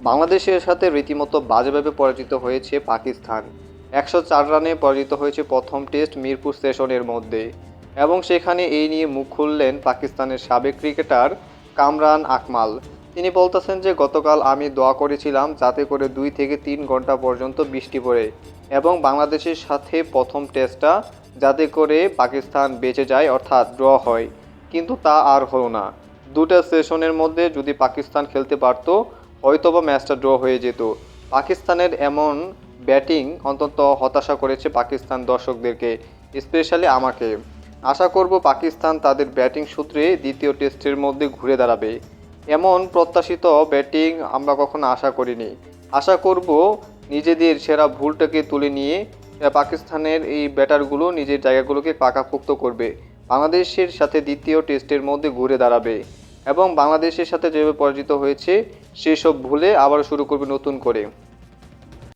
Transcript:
বাংলাদেশের সাথে রীতিমতো বাজেভাবে পরাজিত হয়েছে পাকিস্তান। ১০৪ রানে পরাজিত হয়েছে প্রথম টেস্ট মিরপুর সেশনের মধ্যে, এবং সেখানে এই নিয়ে মুখ খুললেন পাকিস্তানের সাবেক ক্রিকেটার কামরান আকমাল। তিনি বলতেছেন যে গতকাল আমি দোয়া করেছিলাম যাতে করে 2 থেকে 3 ঘন্টা পর্যন্ত বৃষ্টি পড়ে এবং বাংলাদেশের সাথে প্রথম টেস্টটা যাতে করে পাকিস্তান বেঁচে যায়, অর্থাৎ ড্র হয়, কিন্তু তা আর হলো না। দুটো সেশনের মধ্যে যদি পাকিস্তান খেলতে পারতো হয়তোবা ম্যাচটা ড্র হয়ে যেত। পাকিস্তানের এমন ব্যাটিং অন্তত হতাশা করেছে পাকিস্তান দর্শকদেরকে, স্পেশালি আমাকে। আশা করব পাকিস্তান তাদের ব্যাটিং সূত্রে দ্বিতীয় টেস্টের মধ্যে ঘুরে দাঁড়াবে। এমন প্রত্যাশিত ব্যাটিং আমরা কখনো আশা করিনি। আশা করব নিজেদের সেরা ভুলটাকে তুলে নিয়ে পাকিস্তানের এই ব্যাটারগুলো নিজের জায়গাগুলোকে পাকাপোক্ত করবে, বাংলাদেশের সাথে দ্বিতীয় টেস্টের মধ্যে ঘুরে দাঁড়াবে এবং বাংলাদেশের সাথে যেভাবে পরাজিত হয়েছে সেসব ভুলে আবার শুরু করবে নতুন করে।